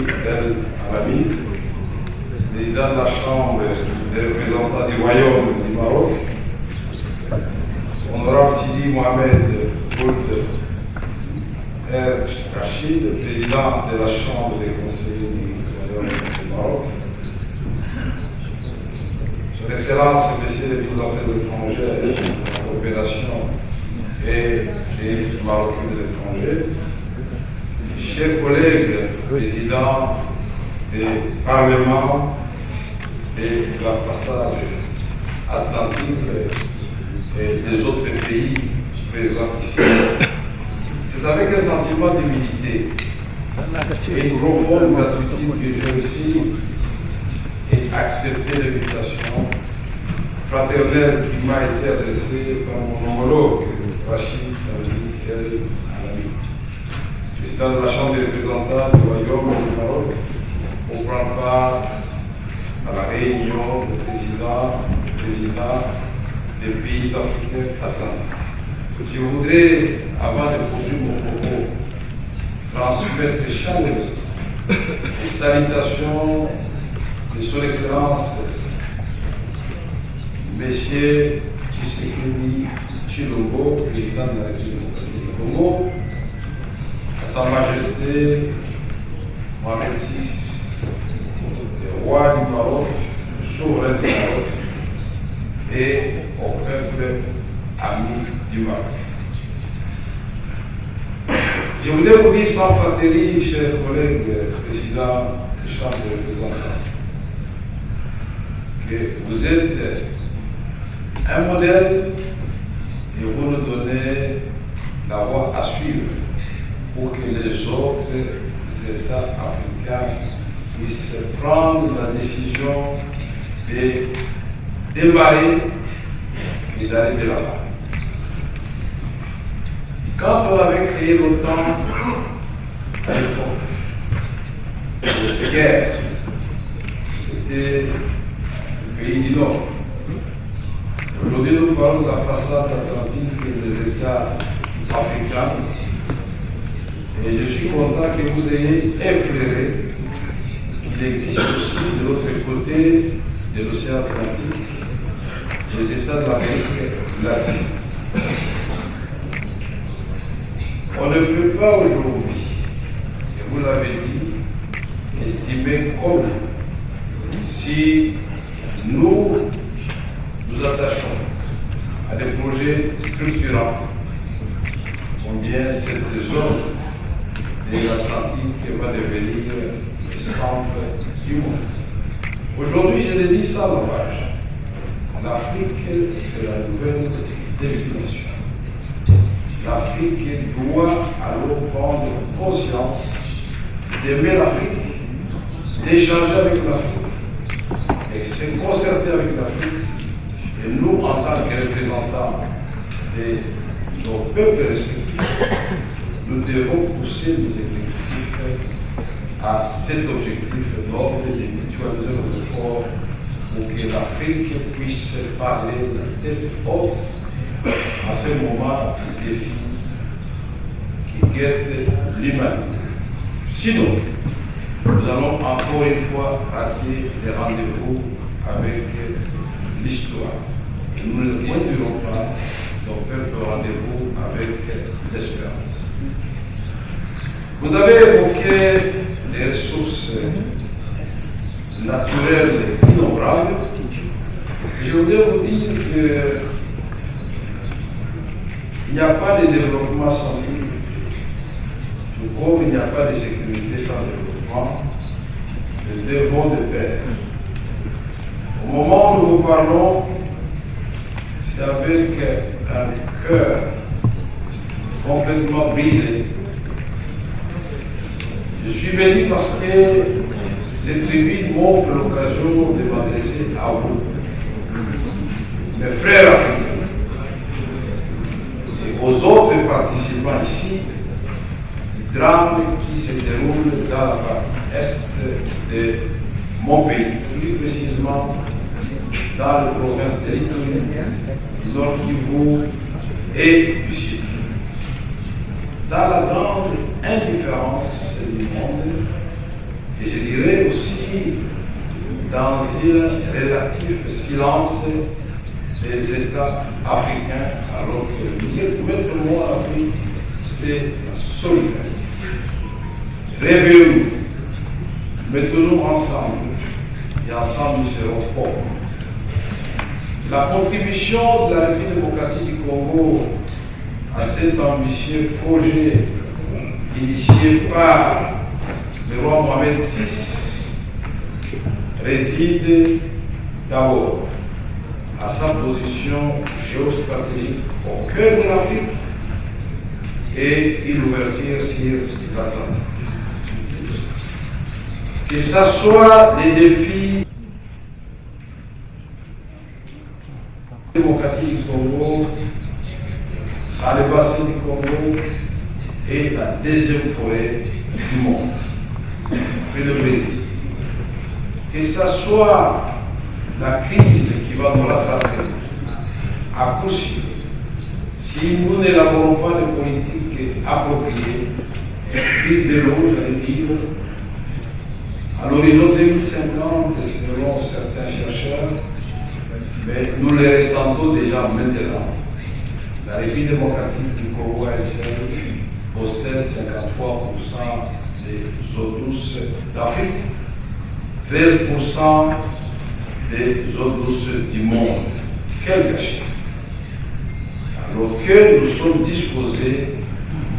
El Alami, président de la Chambre des représentants du Royaume du Maroc, honorable Sidi Mohamed Ould El Rachid, président de la Chambre des conseillers du Royaume du Maroc, Son Excellence, Messieurs les ministres des Affaires étrangères, de la coopération et des Marocains de l'étranger, chers collègues, présidents des parlements et de la façade atlantique et des autres pays présents ici, c'est avec un sentiment d'humilité et une profonde gratitude que j'ai aussi accepté l'invitation fraternelle qui m'a été adressée par mon homologue Rachid El Alami, président de la Chambre des représentants du Royaume du Maroc, pour prendre part à la réunion des présidents des pays africains atlantiques. Je voudrais, avant de poursuivre mon propos, transmettre chaleureusement les salutations de Son Excellence, Monsieur Tshisekedi Tshilombo, président de la République démocratique du Congo, à Sa Majesté Mohamed VI, le roi du Maroc, le souverain du Maroc, et au peuple ami du Maroc. Je voudrais vous dire sans flatterie, chers collègues, président de Chambre des représentants, que vous êtes un modèle et vous nous donnez la voie à suivre pour que les autres États africains puissent prendre la décision de démarrer et d'arrêter la guerre. Quand on avait créé l'OTAN à l'époque de guerre, c'était le pays du Nord. Aujourd'hui, nous parlons de la façade atlantique des États africains. Et je suis content que vous ayez effleuré qu'il existe aussi de l'autre côté de l'océan Atlantique les États de l'Amérique latine. On ne peut pas aujourd'hui, et vous l'avez dit, estimer comme si nous nous attachons à des projets structurants, combien cette zone de l'Atlantique va devenir le centre du monde. Aujourd'hui, je le dis sans embâche, l'Afrique, c'est la nouvelle destination. L'Afrique doit alors prendre conscience d'aimer l'Afrique, d'échanger avec l'Afrique, et se concerter avec l'Afrique. Et nous, en tant que représentants de nos peuples respectifs, nous devons pousser nos exécutifs à cet objectif noble de mutualiser nos efforts pour que l'Afrique puisse parler la tête haute à ce moment de défi qui guette l'humanité. Sinon, nous allons encore une fois rater les rendez-vous avec l'histoire. Et nous ne conduirons pas nos peuples rendez-vous avec l'espérance. Vous avez évoqué les ressources naturelles innombrables. Je voudrais vous dire qu'il n'y a pas de développement sans sécurité. Tout comme il n'y a pas de sécurité sans développement, nous devons de pair. Au moment où nous vous parlons, c'est avec un cœur complètement brisé. Je suis venu parce que cette tribune m'offre l'occasion de m'adresser à vous, mes frères africains, et aux autres participants ici, du drame qui se déroule dans la partie est de mon pays, plus précisément dans la province de l'Itourie, du Nord Kivu et du Sud. Dans la grande indifférence du monde et je dirais aussi dans un relatif silence des États africains, alors que le maître mot en Afrique, c'est la solidarité. Réveillons-nous, mettons-nous ensemble, et ensemble nous serons forts. La contribution de la République démocratique du Congo à cet ambitieux projet initié par le roi Mohamed VI réside d'abord à sa position géostratégique au cœur de l'Afrique et une ouverture sur l'Atlantique. Que ce soit les défis démocratiques du Congo, dans le bassin du Congo et la deuxième forêt du monde, puis le Brésil. Que ce soit la crise qui va nous rattraper, à coup sûr, si nous n'élaborons pas de politique appropriée, crise de l'eau, j'allais dire, à l'horizon 2050, selon certains chercheurs, mais nous les ressentons déjà maintenant. La République démocratique du Congo possède 53% des eaux douces d'Afrique, 13% des eaux douces du monde. Quel gâchis! Alors que nous sommes disposés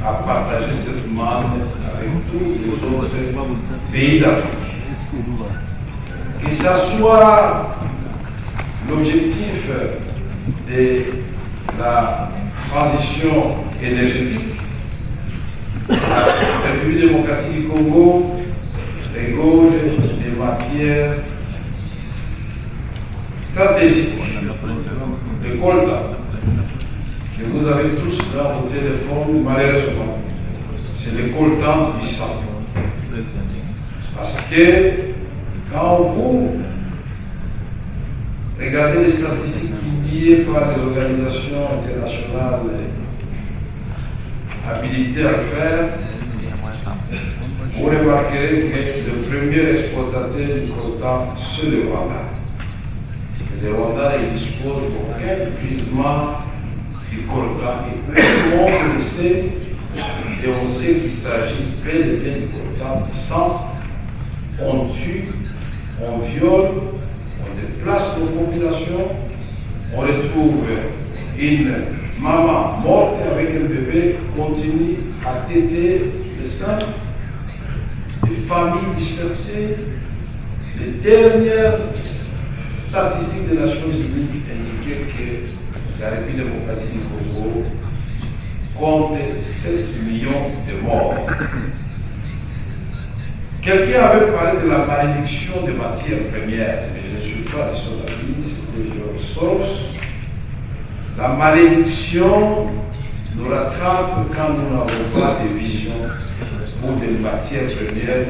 à partager cette manne avec tous les autres pays d'Afrique. Que ce soit l'objectif de la transition énergétique, la République démocratique du Congo regorge des matières stratégiques, de coltan, que vous avez tous dans vos téléphones, malheureusement. C'est le coltan du sang. Parce que quand vous regardez les statistiques publiées par les organisations internationales habilitées à le faire, vous remarquerez que le premier exportateur du coltan, c'est le Rwanda. Et le Rwanda ne dispose d'aucun gisement du coltan. Et tout le monde le sait, et on sait qu'il s'agit bel et bien du coltan du sang. On tue, on viole, on déplace nos populations, on retrouve une maman morte avec un bébé, continue à téter le sein, des familles dispersées. Les dernières statistiques des Nations Unies indiquaient que la République démocratique du Congo compte 7 millions de morts. Quelqu'un avait parlé de la malédiction des matières premières, mais je ne suis pas de son avis, c'était George Soros. La malédiction nous rattrape quand nous n'avons pas de vision pour des matières premières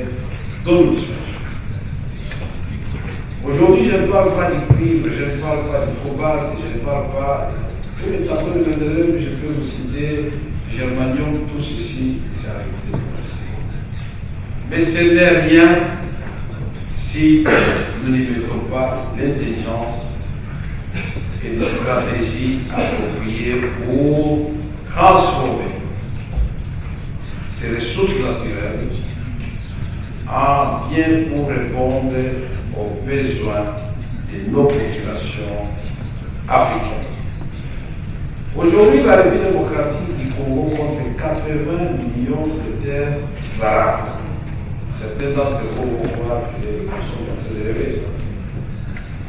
dont nous disposons. Aujourd'hui, je ne parle pas du cuivre, je ne parle pas du cobalt, je ne parle pas tous les tableaux de minerais, mais je peux vous citer germanium, tout ceci, c'est arrivé. Mais ce n'est rien si nous n'y mettons pas l'intelligence et des stratégies appropriées pour transformer ces ressources naturelles en bien pour répondre aux besoins de nos populations africaines. Aujourd'hui, la République démocratique du Congo compte 80 millions de terres arables. Certains d'entre vous vont voir que nous sommes en train de rêver.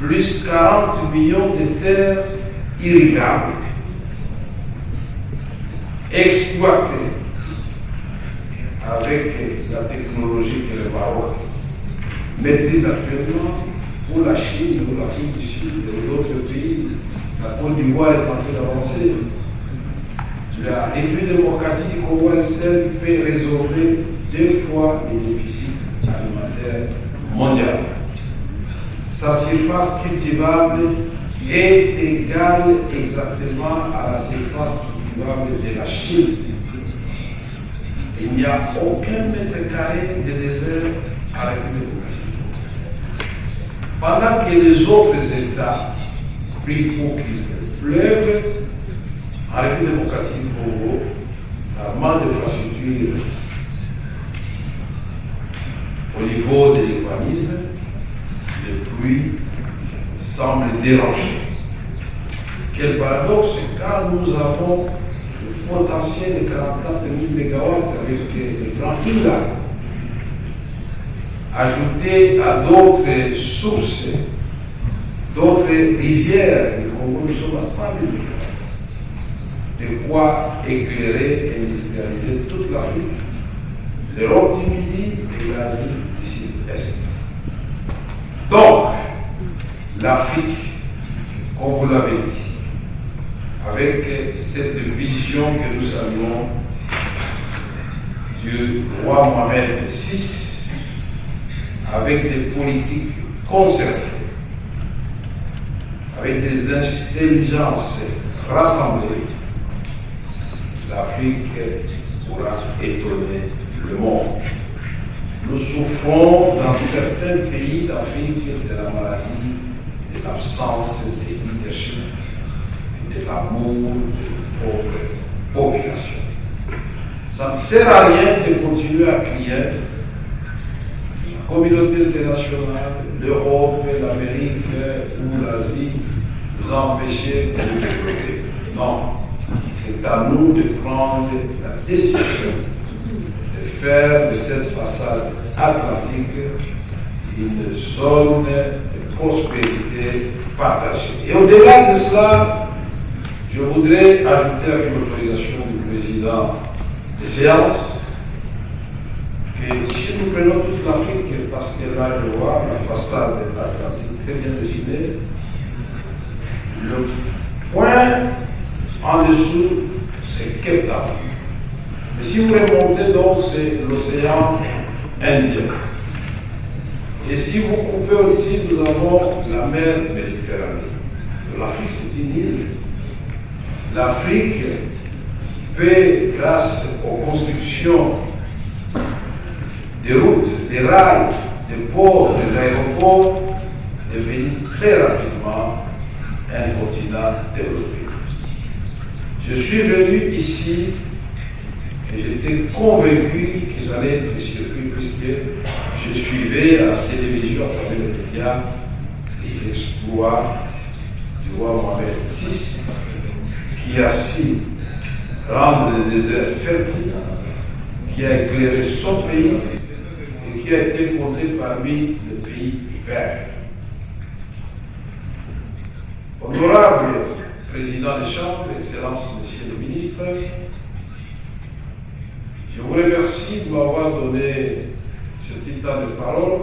Plus 40 millions de terres irrigables, exploitées avec la technologie que le Maroc maîtrise actuellement pour la Chine, pour l'Afrique du Sud et d'autres pays. La Côte d'Ivoire est en train d'avancer. La République démocratique du Congo elle-seule peut résorber 2 fois les déficits alimentaires mondiaux. Sa surface cultivable est égale exactement à la surface cultivable de la Chine. Il n'y a aucun mètre carré de désert à la République démocratique. Pendant que les autres États prient pour qu'il pleuve, en République démocratique du Congo, la manque d'infrastructures au niveau de l'urbanisme, les pluies semblent déranger. Quel paradoxe, quand nous avons le potentiel de 44 000 MW avec les grands îles, ajouté à d'autres sources, d'autres rivières, le Congo, nous sommes à 100 000 MW. De quoi éclairer et industrialiser toute l'Afrique, l'Europe du Midi et l'Asie du Sud-Est. Donc, l'Afrique, comme vous l'avez dit, avec cette vision que nous saluons du roi Mohamed VI, avec des politiques concertées, avec des intelligences rassemblées, l'Afrique pourra étonner le monde. Nous souffrons dans certains pays d'Afrique de la maladie, de l'absence de leadership et de l'amour de notre population. Ça ne sert à rien de continuer à crier la communauté internationale, l'Europe, l'Amérique ou l'Asie nous empêcher de nous développer. Non. C'est à nous de prendre la décision de faire de cette façade atlantique une zone de prospérité partagée. Et au-delà de cela, je voudrais ajouter avec l'autorisation du président des séances que si nous prenons toute l'Afrique, parce que là je vois la façade atlantique très bien dessinée, le point en dessous, c'est Cape Town. Mais si vous remontez donc, c'est l'océan Indien. Et si vous coupez aussi, nous avons la mer Méditerranée. L'Afrique, c'est une île. L'Afrique peut, grâce aux constructions des routes, des rails, des ports, des aéroports, devenir très rapidement un continent développé. Je suis venu ici et j'étais convaincu que j'allais être surpris puisque je suivais à la télévision, à travers les médias, les exploits du roi Mohamed VI qui a su rendre le désert fertile, qui a éclairé son pays et qui a été compté parmi les pays verts. Honorable Président des Chambres, Excellences, Messieurs les ministres, je vous remercie de m'avoir donné ce petit temps de parole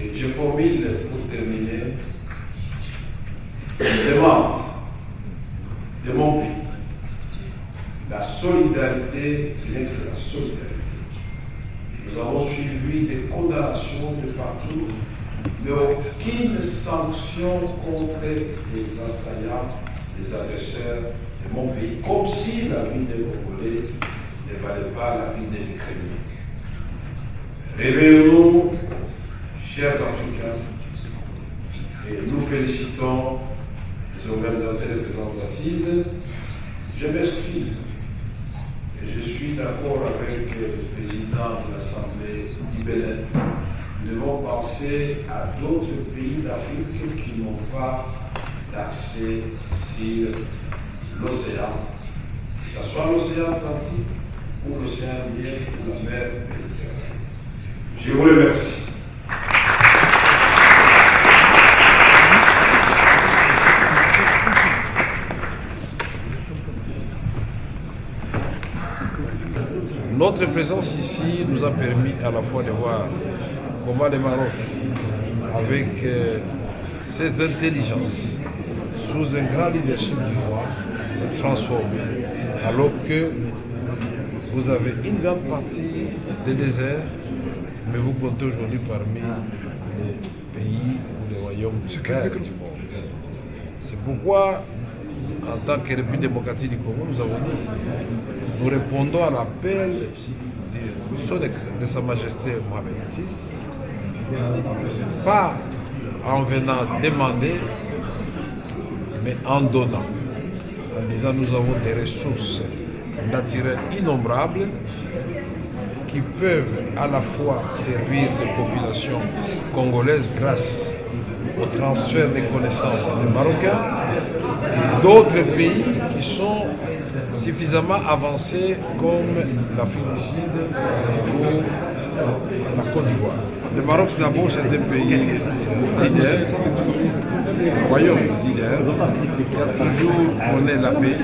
et je formule pour terminer une demande de mon pays. La solidarité, rien que la solidarité. Nous avons suivi des condamnations de partout, mais aucune sanction contre les assaillants, les agresseurs de mon pays, comme si la vie des Congolais ne valait pas la vie des Ukrainiens. Réveillons-nous, chers Africains, et nous félicitons les organisateurs des présentes assises. Je m'excuse, et je suis d'accord avec le président de l'Assemblée du Bénin. Nous devons penser à d'autres pays d'Afrique qui n'ont pas d'accès sur l'océan, que ce soit l'océan Atlantique ou l'océan Indien ou la mer Méditerranée. Je vous remercie. Notre présence ici nous a permis à la fois de voir comment le Maroc, avec ses intelligences, sous un grand leadership du roi, s'est transformé. Alors que vous avez une grande partie des déserts, mais vous comptez aujourd'hui parmi les pays ou les royaumes verts du monde. C'est pourquoi en tant que République démocratique du Congo, nous avons dit, nous répondons à l'appel de Sa Majesté Mohamed VI, pas en venant demander, mais en donnant. En disant nous avons des ressources naturelles innombrables qui peuvent à la fois servir les populations congolaises grâce au transfert des connaissances des Marocains et d'autres pays qui sont suffisamment avancés comme l'Afrique du Sud ou la Côte d'Ivoire. Le Maroc, d'abord, c'est un pays leader, un royaume leader, qui a toujours prôné la paix.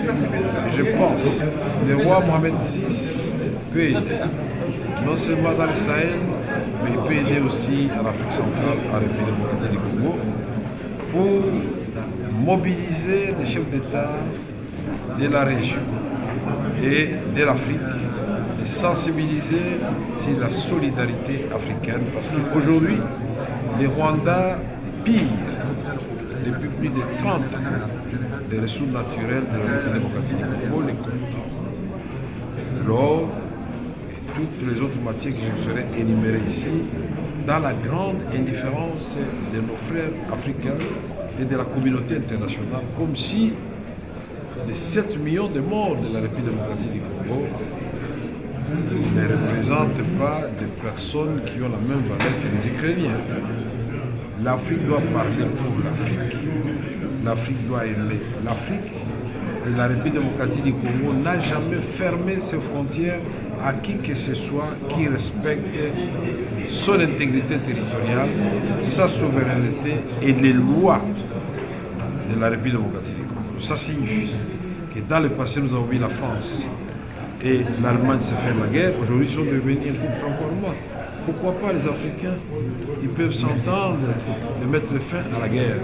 Et je pense que le roi Mohamed VI peut aider, non seulement dans le Sahel, mais il peut aider aussi en Afrique centrale, en République démocratique du Congo, pour mobiliser les chefs d'État de la région et de l'Afrique et sensibiliser sur la solidarité africaine parce qu'aujourd'hui, les Rwandais pillent depuis plus de 30 ans les ressources naturelles de la République démocratique du Congo, les coltan, l'or et toutes les autres matières que je serai énumérées ici, dans la grande indifférence de nos frères africains et de la communauté internationale, comme si les 7 millions de morts de la République démocratique du Congo ne représentent pas des personnes qui ont la même valeur que les Ukrainiens. L'Afrique doit parler pour l'Afrique. L'Afrique doit aimer l'Afrique. Et la République démocratique du Congo n'a jamais fermé ses frontières à qui que ce soit qui respecte son intégrité territoriale, sa souveraineté et les lois de la République démocratique du Congo. Ça signifie que dans le passé, nous avons vu la France et l'Allemagne se faire la guerre. Aujourd'hui, ils sont devenus un couple franco-allemand. Pourquoi pas les Africains? Ils peuvent s'entendre de mettre fin à la guerre.